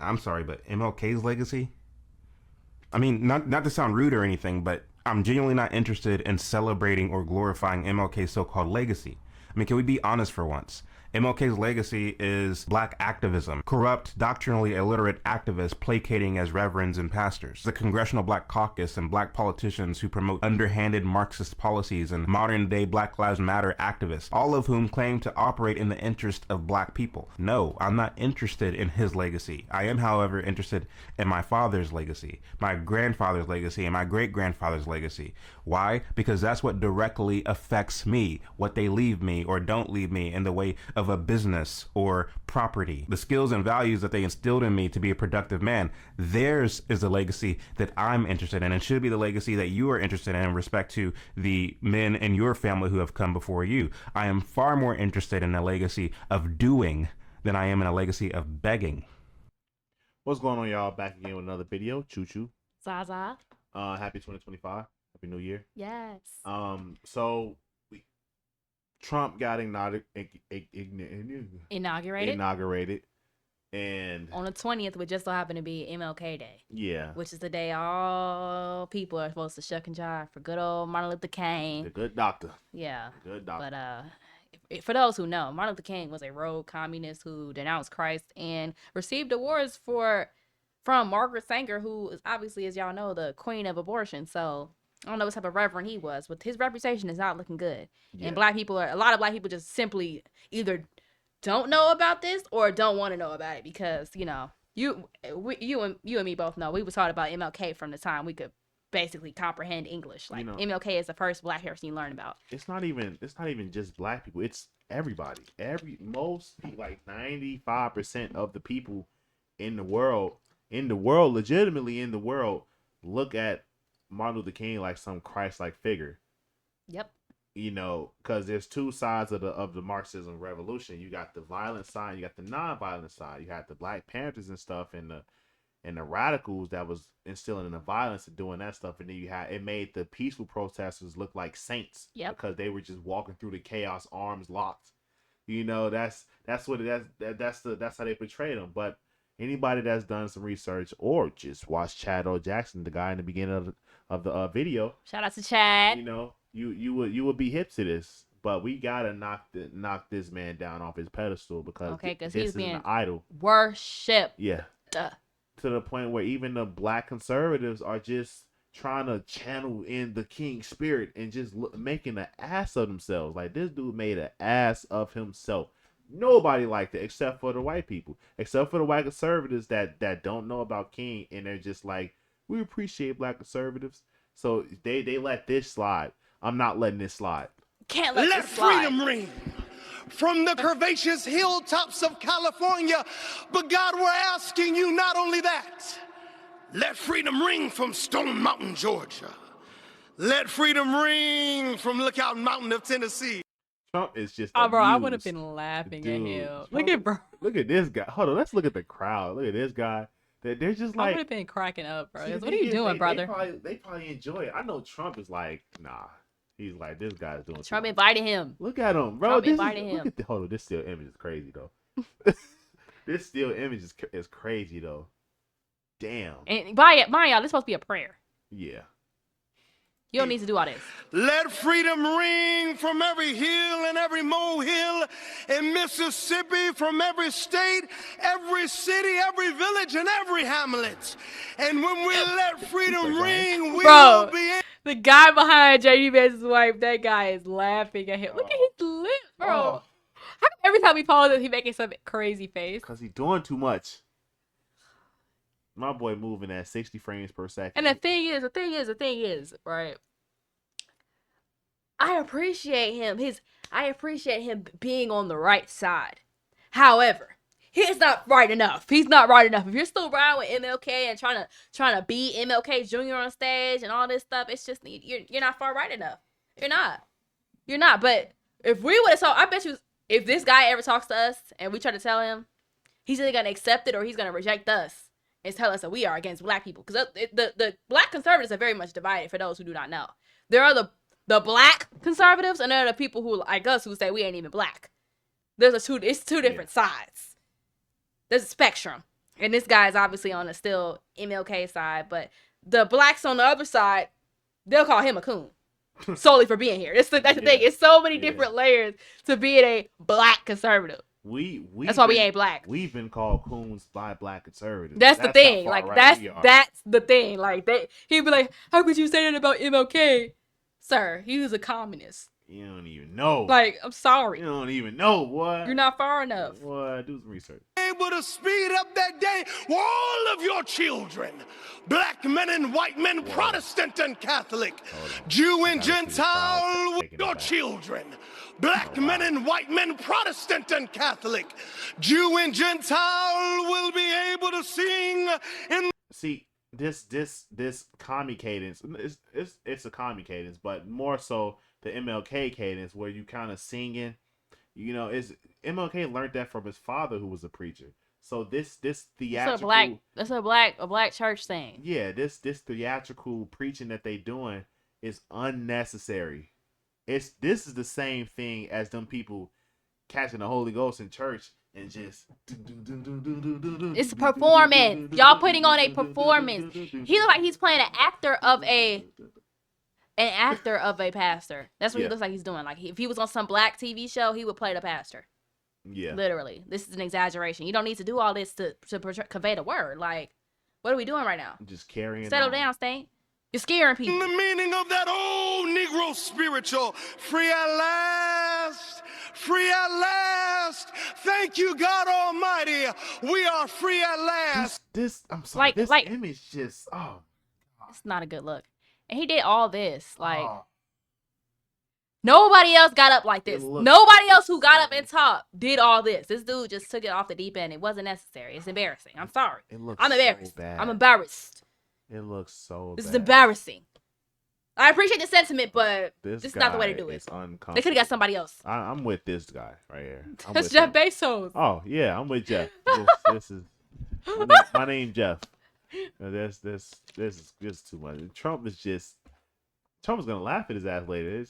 I'm sorry, but MLK's legacy? I mean, not to sound rude or anything, but I'm genuinely not interested in celebrating or glorifying MLK's so-called legacy. I mean, can we be honest for once? MLK's legacy is black activism, corrupt, doctrinally illiterate activists placating as reverends and pastors, the Congressional Black Caucus and black politicians who promote underhanded Marxist policies, and modern-day Black Lives Matter activists, all of whom claim to operate in the interest of black people. No, I'm not interested in his legacy. I am, however, interested in my father's legacy, my grandfather's legacy, and my great-grandfather's legacy. Why? Because that's what directly affects me, what they leave me or don't leave me in the way of a business or property. The skills and values that they instilled in me to be a productive man, theirs is the legacy that I'm interested in, and should be the legacy that you are interested in respect to the men in your family who have come before you. I am far more interested in a legacy of doing than I am in a legacy of begging. What's going on, y'all? Back again with another video. Choo choo. Zaza. Happy 2025. Happy New Year. Yes. So Trump got inaugurated, and on the 20th, which just so happened to be MLK Day. Yeah. Which is the day all people are supposed to shuck and jive for good old Martin Luther King. The good doctor. Yeah. The good doctor. But for those who know, Martin Luther King was a rogue communist who denounced Christ and received awards from Margaret Sanger, who is obviously, as y'all know, the queen of abortion. So I don't know what type of reverend he was, but his reputation is not looking good. Yeah. And a lot of black people just simply either don't know about this or don't want to know about it because, you know, you and me both know we was taught about MLK from the time we could basically comprehend English. Like, you know, MLK is the first black person you learn about. It's not even just black people. It's everybody. Most like 95% of the people in the world, legitimately in the world, look at Martin Luther King like some Christ-like figure. Yep. You know, because there's two sides of the Marxism revolution. You got the violent side, you got the non-violent side. You had the Black Panthers and stuff, and the radicals that was instilling in the violence and doing that stuff. And then it made the peaceful protesters look like saints. Yep. Because they were just walking through the chaos, arms locked. You know, that's how they portrayed them. But anybody that's done some research or just watched Chad O. Jackson, the guy in the beginning of the video, shout out to Chad. You know, you would be hip to this, but we gotta knock this man down off his pedestal because he's being an idol, worship. Yeah, to the point where even the black conservatives are just trying to channel in the King spirit and just making an ass of themselves. Like, this dude made an ass of himself. Nobody liked it except for the white people, except for the white conservatives that don't know about King, and they're just like, we appreciate black conservatives, so they let this slide. I'm not letting this slide. Can't let this slide. Freedom ring from the curvaceous hilltops of California, but God, we're asking you not only that. Let freedom ring from Stone Mountain, Georgia. Let freedom ring from Lookout Mountain of Tennessee. Trump is just bro, I would have been laughing at him. Look at this guy. Hold on, let's look at the crowd. Look at this guy. They're just like, I would have been cracking up, bro. What are you doing, brother? They probably enjoy it. I know Trump is like, nah. He's like, this guy's doing. Trump invited him. Look at him, bro. Trump invited him. Hold on, this still image is crazy though. This still image is crazy though. Damn. And by y'all, this supposed to be a prayer. Yeah. You don't need to do all this. Let freedom ring from every hill and every molehill in Mississippi, from every state, every city, every village, and every hamlet. And when we let freedom ring, we will be. The guy behind J.D. Vance's wife, that guy is laughing at him. Look at his lips, bro. How come every time he pauses, he making some crazy face? Because he's doing too much. My boy moving at 60 frames per second. And the thing is, right? I appreciate him being on the right side. However, he's not right enough. He's not right enough. If you're still riding with MLK and trying to beat MLK Jr. on stage and all this stuff, it's just you're not far right enough. You're not. But if we would have saw, I bet you, if this guy ever talks to us and we try to tell him, he's either gonna accept it or he's gonna reject us and tell us that we are against black people. Because the black conservatives are very much divided. For those who do not know, there are the black conservatives and there are the people who like us who say we ain't even black. It's two different sides. There's a spectrum. And this guy is obviously on the still MLK side, but the blacks on the other side, they'll call him a coon solely for being here. That's the thing. It's so many different layers to being a black conservative. That's why we ain't black. We've been called coons by black conservatives. That's the thing. Like that's the the thing. Like he'd be like, "How could you say that about MLK, sir? He was a communist." You don't even know. Like, I'm sorry. You don't even know, boy. You're not far enough. Boy, do some research. Able to speed up that day where all of your children, black men and white men, Protestant and Catholic, Jew and Gentile, your children, black men and white men, Protestant and Catholic, Jew and Gentile will be able to sing in. See, this commie cadence, it's a commie cadence, but more so the MLK cadence where you kind of singing, you know, is MLK learned that from his father who was a preacher. So this theatrical, that's a black church thing. Yeah, this theatrical preaching that they doing is unnecessary. This is the same thing as them people catching the Holy Ghost in church and just. It's a performance. Y'all putting on a performance. He looks like he's playing an actor of a pastor. That's what he looks like he's doing. Like if he was on some black TV show, he would play the pastor. Yeah. Literally. This is an exaggeration. You don't need to do all this to convey the word. Like, what are we doing right now? Just carrying Settle on. down, Stain. You're scaring people. The meaning of that old Negro spiritual, free at last, free at last. Thank you, God Almighty. We are free at last. I'm sorry. This image just, it's not a good look. And he did all this. Like, nobody else got up like this. Nobody else who got up and talked did all this. This dude just took it off the deep end. It wasn't necessary. It's embarrassing. I'm sorry. I'm embarrassed. So bad. I'm embarrassed. It looks so This bad. is embarrassing. I appreciate the sentiment, but this is not the way to do it. They could have got somebody else. I'm with this guy right here. That's Jeff Bezos. Oh yeah, I'm with Jeff. This is my name Jeff. This is just too much. Trump is gonna laugh at his ass later.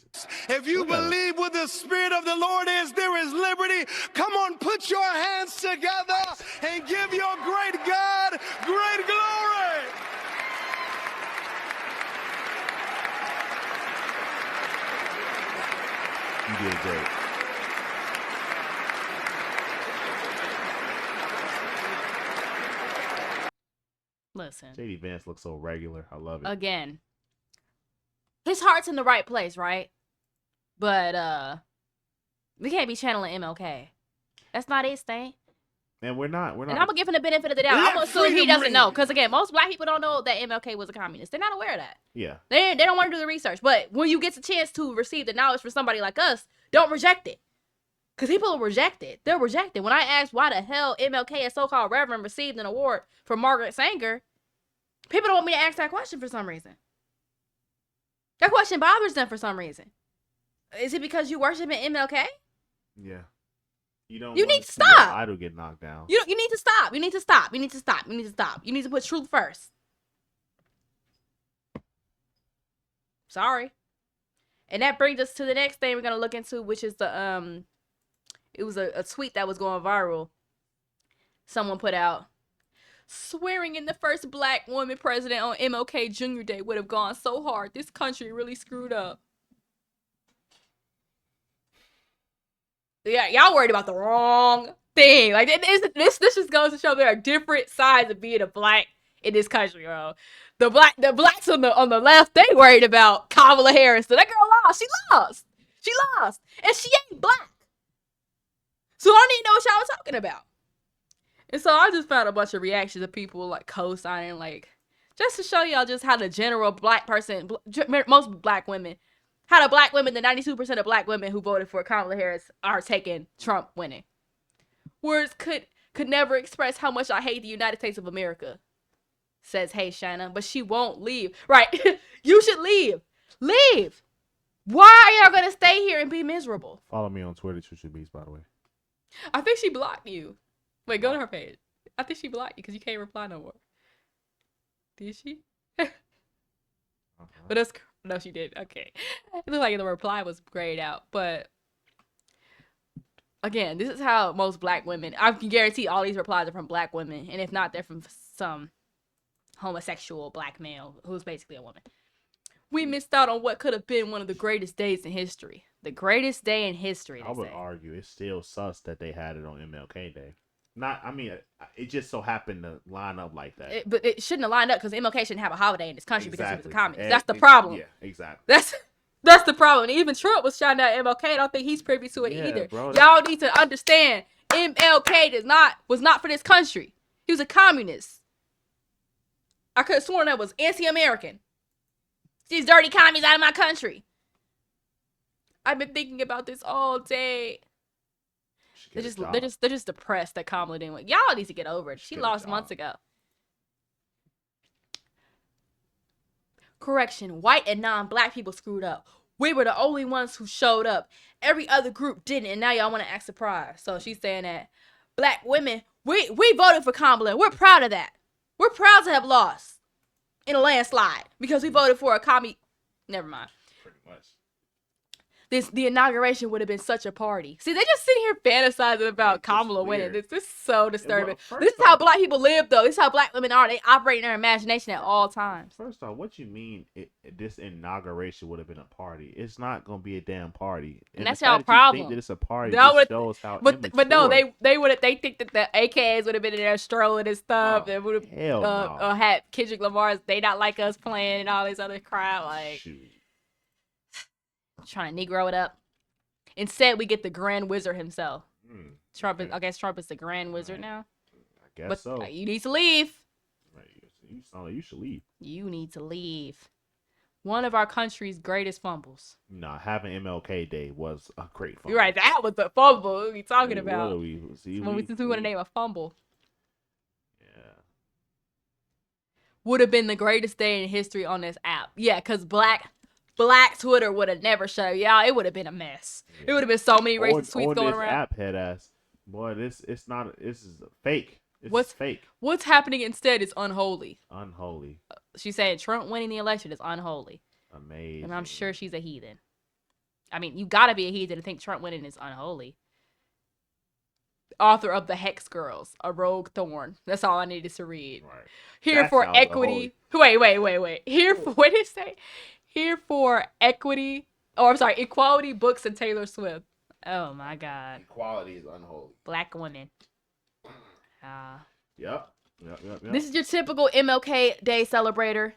If you believe where the Spirit of the Lord is, there is liberty. Come on, put your hands together and give your great God great glory. You did great. Listen. JD Vance looks so regular. I love it. Again. His heart's in the right place, right? But we can't be channeling MLK. That's not his thing. And we're not. And I'm gonna give him the benefit of the doubt. I'm gonna assume he doesn't know, because again, most black people don't know that MLK was a communist. They're not aware of that. Yeah. They don't want to do the research. But when you get the chance to receive the knowledge from somebody like us, don't reject it. Because people reject it. They're rejected. When I asked why the hell MLK, a so-called reverend, received an award for Margaret Sanger, people don't want me to ask that question for some reason. That question bothers them for some reason. Is it because you worship in MLK? Yeah. You need to stop. Idol get knocked down. You need to stop. You need to stop. You need to stop. You need to stop. You need to put truth first. Sorry. And that brings us to the next thing we're gonna look into, which is the it was a tweet that was going viral. Someone put out, swearing in the first black woman president on MLK Jr. Day would have gone so hard. This country really screwed up. Yeah, y'all worried about the wrong thing. Like this just goes to show there are different sides of being a black in this country, bro. The blacks on the left, they worried about Kamala Harris. So that girl lost. She lost. And she ain't black. So I don't even know what y'all was talking about. And so I just found a bunch of reactions of people like co-signing, like, just to show y'all just how the general black person, most black women, how the black women, the 92% of black women who voted for Kamala Harris are taking Trump winning. Words could never express how much I hate the United States of America, says Hey Shanna, but she won't leave. Right. You should leave. Leave. Why are y'all going to stay here and be miserable? Follow me on Twitter, Trisha Beats, by the way. I think she blocked you. Wait, go to her page. I think she blocked you because you can't reply no more. Did she? But that's no, she did. Okay, it looked like the reply was grayed out. But Again, this is how most black women. I can guarantee all these replies are from black women, and if not, they're from some homosexual black male who's basically a woman. We missed out on what could have been one of the greatest days in history. The greatest day in history. I would argue it's still sus that they had it on MLK Day. It just so happened to line up like that. But it shouldn't have lined up because MLK shouldn't have a holiday in this country because he was a communist. And That's the problem. Yeah, exactly. That's the problem. Even Trump was shouting out MLK. I don't think he's privy to it either. Bro, Y'all need to understand MLK was not for this country. He was a communist. I could have sworn that was anti-American. These dirty commies out of my country. I've been thinking about this all day. They're just depressed that Kamala didn't win. Y'all need to get over it. She lost months ago. Correction, white and non-black people screwed up. We were the only ones who showed up. Every other group didn't, and now y'all want to act surprised. So she's saying that black women, we voted for Kamala. We're proud of that. We're proud to have lost in a landslide because we voted for a commie. Never mind. Pretty much. The inauguration would have been such a party. See, they just sitting here fantasizing about Kamala winning. This is so disturbing. This is how black people live, though. This is how black women are. They operate in their imagination at all times. First off, what you mean this inauguration would have been a party? It's not going to be a damn party. And that's y'all problem. Think that it's a party. That Shows how but no, they think that the AKAs would have been in there strolling and stuff. They would have had Kendrick Lamar's "They Not Like Us" playing and all this other crap. Like, shoot. Trying to Negro it up. Instead, we get the Grand Wizard himself. I guess Trump is the Grand Wizard now. I guess so. You need to leave. Right. You sound like you should leave. You need to leave. One of our country's greatest fumbles. Nah, having MLK Day was a great fumble. You're right. That was the fumble. What are you talking about? Since we want to name a fumble. Yeah. Would have been the greatest day in history on this app. Yeah, because Black Twitter would have never shut up. Yeah, it would have been a mess. Yeah. It would have been so many racist tweets going around. App head ass. Boy, this is fake. It's fake. What's happening instead is unholy. Unholy. She's saying Trump winning the election is unholy. Amazing. And I'm sure she's a heathen. I mean, you gotta be a heathen to think Trump winning is unholy. Author of The Hex Girls, A Rogue Thorn. That's all I needed to read. Right. Here for equity. Wait. Here for, what did it say? Here for equity. Oh, I'm sorry. Equality, books, and Taylor Swift. Oh, my God. Equality is unholy. Black women. Yep. This is your typical MLK Day celebrator.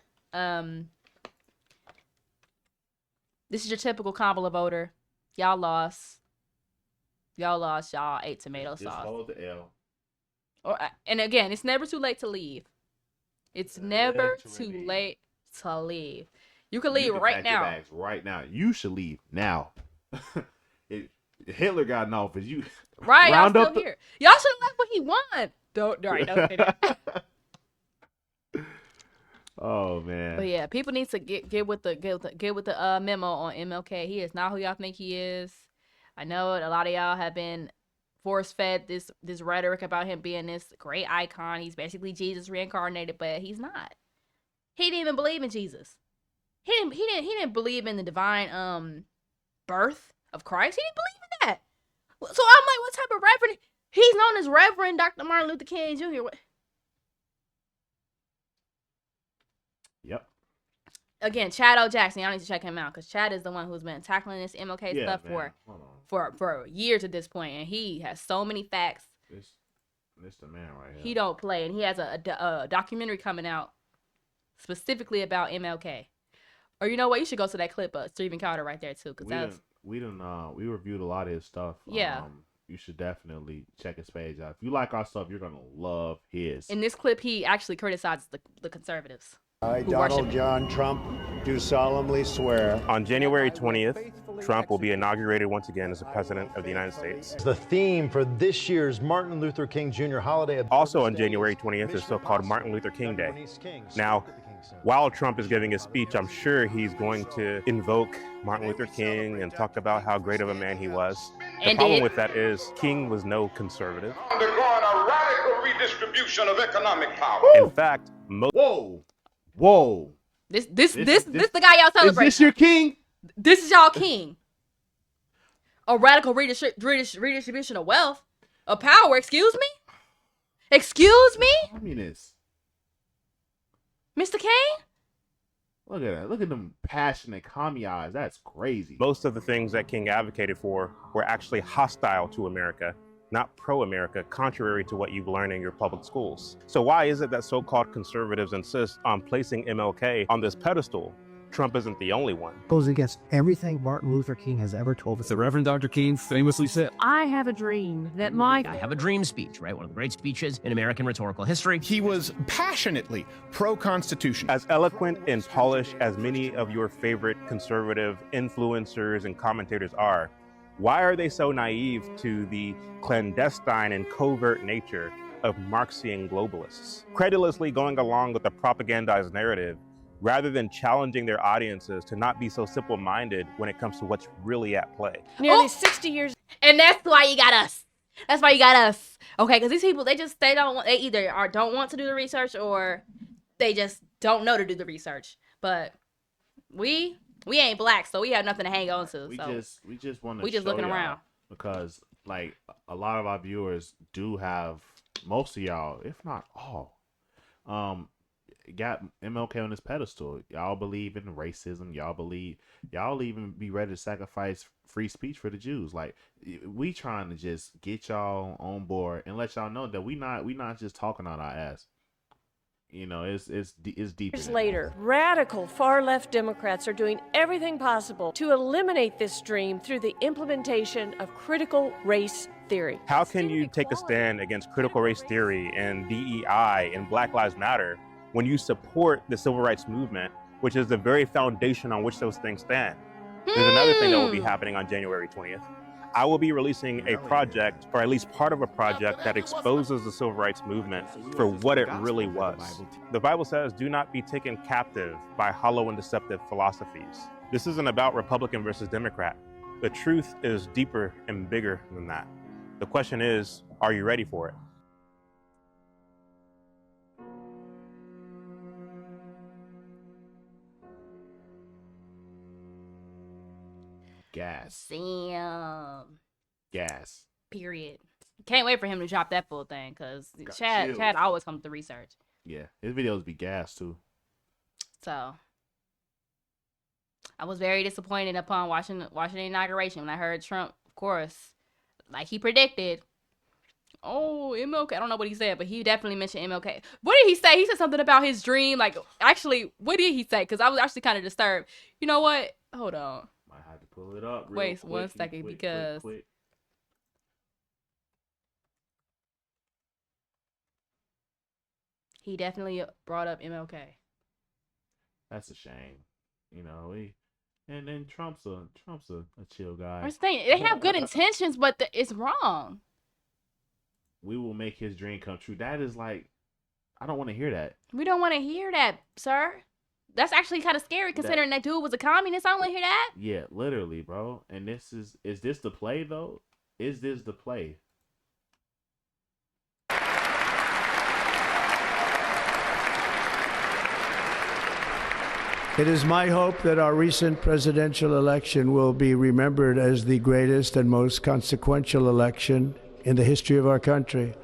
This is your typical Kamala voter. Y'all lost. Y'all ate tomato sauce. Just hold the L. And again, it's never too late to leave. It's never too late to leave. You can leave right now. Your bags right now. You should leave now. Hitler got in office. You right? Y'all still here. Y'all should have left when he won. Don't say that. Oh man. But yeah, people need to get with the memo on MLK. He is not who y'all think he is. I know a lot of y'all have been force-fed this rhetoric about him being this great icon. He's basically Jesus reincarnated, but he's not. He didn't even believe in Jesus. He didn't believe in the divine birth of Christ. He didn't believe in that. So I'm like, what type of reverend? He's known as Reverend Dr. Martin Luther King Jr. Yep. Again, Chad O. Jackson. Y'all need to check him out because Chad is the one who's been tackling this MLK stuff for years at this point, and he has so many facts. This the man right here. He don't play, and he has a documentary coming out specifically about MLK. Or you know what? You should go to that clip of Stephen Carter right there too, because we reviewed a lot of his stuff. Yeah. You should definitely check his page out. If you like our stuff, you're gonna love his. In this clip, he actually criticizes the conservatives. I, Donald John Trump, do solemnly swear. On January 20th, Trump will be inaugurated once again as the President of the United States. The theme for this year's Martin Luther King Jr. holiday. Also on January 20th is so-called Martin Luther King Day. Now, while Trump is giving his speech, I'm sure he's going to invoke Martin Luther King and talk about how great of a man he was. The problem with that is King was no conservative. Undergone a radical redistribution of economic power. In fact, Whoa. This the guy y'all celebrating. Is this your king? This is y'all king. a radical redistribution of wealth, of power. Excuse me? Excuse me? Communist. Mr. Kane? Look at that. Look at them passionate commie eyes. That's crazy. Most of the things that King advocated for were actually hostile to America, not pro-America, contrary to what you've learned in your public schools. So why is it that so-called conservatives insist on placing MLK on this pedestal? Trump isn't the only one. Goes against everything Martin Luther King has ever told us. The Reverend Dr. King famously said, I have a dream that my... I have a dream speech, right? One of the great speeches in American rhetorical history. He was passionately pro-Constitution. As eloquent and polished as many of your favorite conservative influencers and commentators are, why are they so naive to the clandestine and covert nature of Marxian globalists, credulously going along with the propagandized narrative rather than challenging their audiences to not be so simple-minded when it comes to what's really at play? Nearly 60 years. And that's why you got us. That's why you got us. Okay, because these people, they either don't want to do the research or they just don't know to do the research. But we ain't black, so we have nothing to hang on to. We just want to. We just looking around because like a lot of our viewers do have, most of y'all, if not all, got MLK on this pedestal. Y'all believe in racism. Y'all even be ready to sacrifice free speech for the Jews. Like, we trying to just get y'all on board and let y'all know that we not just talking on our ass. You know, it's deep. Years later, radical far-left Democrats are doing everything possible to eliminate this dream through the implementation of critical race theory. How can you take a stand against critical race theory and DEI and Black Lives Matter when you support the civil rights movement, which is the very foundation on which those things stand? There's another thing that will be happening on January 20th. I will be releasing a project, or at least part of a project, that exposes the civil rights movement for what it really was. The Bible says, do not be taken captive by hollow and deceptive philosophies. This isn't about Republican versus Democrat. The truth is deeper and bigger than that. The question is, are you ready for it? Gas. Sam. Gas. Period. Can't wait for him to drop that full thing, because Chad always comes to research. Yeah, his videos be gas too. So I was very disappointed upon watching the inauguration when I heard Trump, of course, like he predicted. Oh, MLK. I don't know what he said, but he definitely mentioned MLK. What did he say? He said something about his dream. Like, actually, what did he say? Because I was actually kind of disturbed. You know what? Hold on. Might have to pull it up. Wait 1 second, because he definitely brought up MLK. That's a shame. You know, and then Trump's a chill guy. I'm saying they have good intentions, but it's wrong. We will make his dream come true. That is like, I don't want to hear that. We don't want to hear that, sir. That's actually kind of scary, considering that dude was a communist. I don't want to hear that. Yeah, literally, bro. And is this the play, though? Is this the play? It is my hope that our recent presidential election will be remembered as the greatest and most consequential election in the history of our country.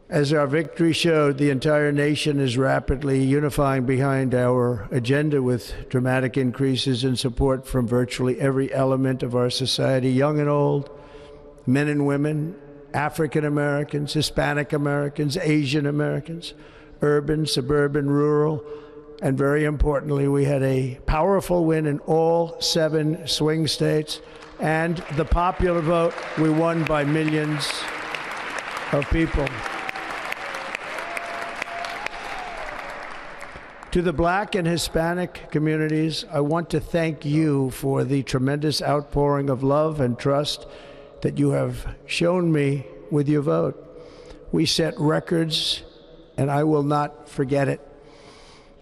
As our victory showed, the entire nation is rapidly unifying behind our agenda, with dramatic increases in support from virtually every element of our society, young and old, men and women, African Americans, Hispanic Americans, Asian Americans, urban, suburban, rural, and very importantly, we had a powerful win in all 7 swing states, and the popular vote, we won by millions of people. To the Black and Hispanic communities, I want to thank you for the tremendous outpouring of love and trust that you have shown me with your vote. We set records, and I will not forget it.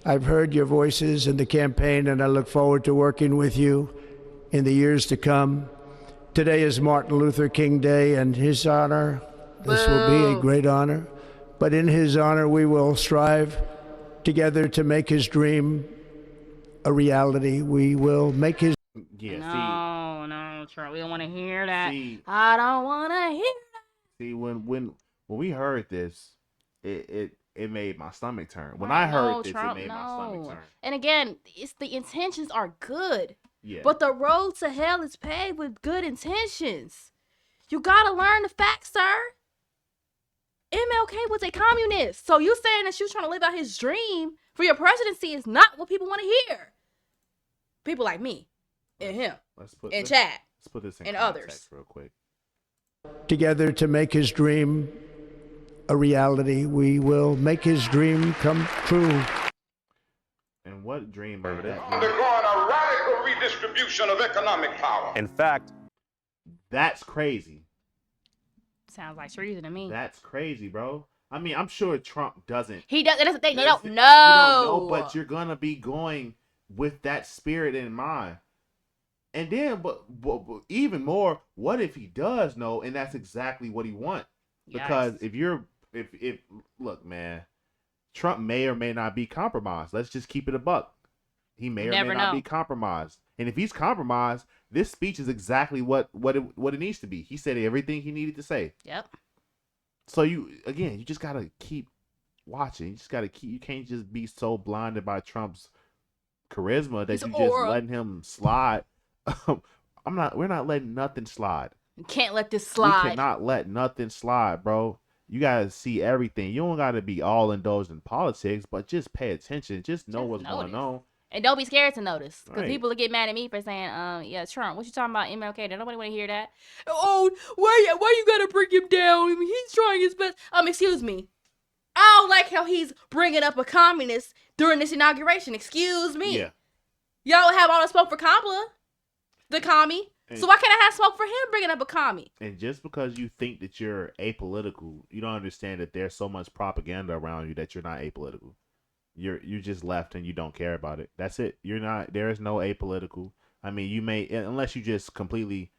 I've heard your voices in the campaign, and I look forward to working with you in the years to come. Today is Martin Luther King Day, and his honor, this will be a great honor, but in his honor, we will strive together to make his dream a reality. We will make his Yeah, No, Trump. We don't want to hear that. see, I don't want to hear that. see, when we heard this, it made my stomach turn. When Right, I heard no, this, Trump, it made my stomach turn. And again, it's the intentions are good. Yeah. But the road to hell is paved with good intentions. You gotta learn the facts, sir. MLK was a communist. So you saying that you trying to live out his dream for your presidency is not what people want to hear. People like me and him and Chad Let's put this in and context others real quick. Together to make his dream a reality, we will make his dream come true. And what dream is that? Undergoing a radical redistribution of economic power. In fact, that's crazy. sounds like treason to me. That's crazy, bro. I mean, I'm sure Trump doesn't. He does. That's the thing. They don't know. You don't know, but you're gonna be going with that spirit in mind. And then, but even more, what if he does know, and that's exactly what he wants? Because if look, man, Trump may or may not be compromised. Let's just keep it a buck. He may or may not be compromised. And if he's compromised, this speech is exactly what it needs to be. He said everything he needed to say. Yep. So you just gotta keep watching. You can't just be so blinded by Trump's charisma that you just letting him slide. We're not letting nothing slide. You can't let this slide. We cannot let nothing slide, bro. You gotta see everything. You don't gotta be all indulged in politics, but just pay attention. Just know what's going on. And don't be scared to notice. Because Right. people will get mad at me for saying, yeah, Trump, what you talking about MLK? Nobody want to hear that. Oh, why you gotta bring him down? I mean, he's trying his best. Excuse me. I don't like how he's bringing up a communist during this inauguration. Excuse me. Yeah. Y'all have all the smoke for Kamala, the commie. So why can't I have smoke for him bringing up a commie? And just because you think that you're apolitical, you don't understand that there's so much propaganda around you that you're not apolitical. You just left and you don't care about it. That's it. You're not. There is no apolitical. I mean, you may, unless you just completely,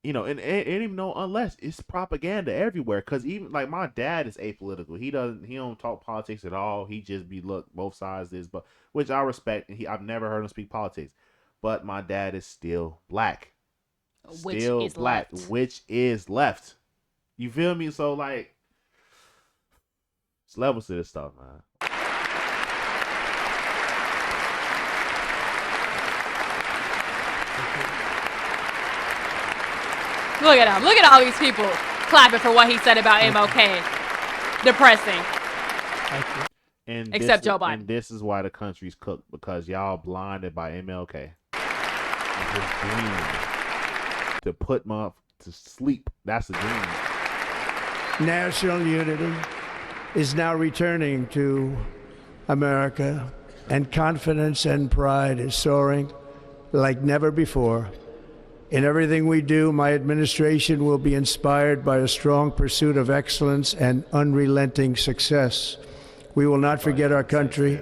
and even know, unless it's propaganda everywhere. Because even like my dad is apolitical. He don't talk politics at all. He just be both sides is, but which I respect. And I've never heard him speak politics. But my dad is still black. Still black, which is left. You feel me? So like, it's levels to this stuff, man. Look at him. Look at all these people clapping for what he said about MLK. Depressing. And except Joe Biden. And this is why the country's cooked, because y'all blinded by MLK. And his dream to put him to sleep. That's the dream. National unity is now returning to America, and confidence and pride is soaring like never before. In everything we do, my administration will be inspired by a strong pursuit of excellence and unrelenting success. We will not forget our country.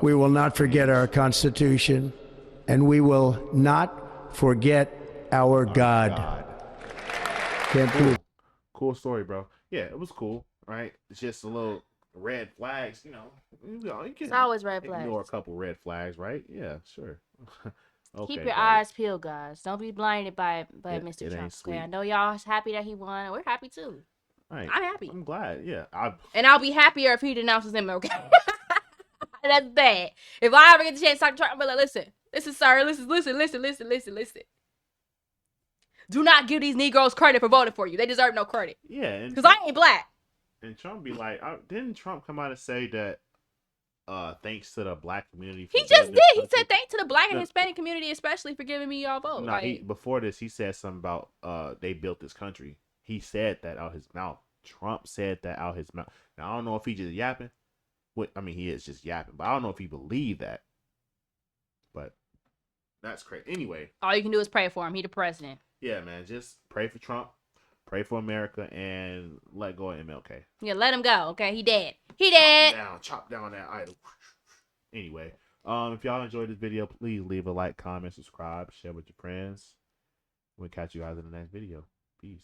We will not forget our Constitution. And we will not forget our God. Can't do. Cool story, bro. Yeah, it was cool, right? It's just a little red flags, you can It's always red flags. Ignore a couple red flags, right? Yeah, sure. Okay, keep your eyes peeled, guys. Don't be blinded by Mr. Trump. Sweet. I know y'all happy that he won. We're happy too. Right. I'm happy. I'm glad. Yeah. And I'll be happier if he denounces MLK. That's bad. If I ever get the chance to talk to Trump, I'll be like, listen, sir, listen. Do not give these Negroes credit for voting for you. They deserve no credit. Yeah. Because I ain't black. And Trump be like, didn't Trump come out and say that thanks to the black community? He just did. He said thanks to the black and Hispanic community, especially for giving me y'all vote. No, before this, he said something about they built this country. He said that out his mouth. Trump said that out his mouth. Now, I don't know if he just yapping. He is just yapping, but I don't know if he believed that. But that's crazy. Anyway. All you can do is pray for him. He the president. Yeah, man. Just pray for Trump. Pray for America and let go of MLK. Yeah, let him go. Okay, he dead. He dead. Chop down that idol. Anyway, if y'all enjoyed this video, please leave a like, comment, subscribe, share with your friends. We'll catch you guys in the next video. Peace.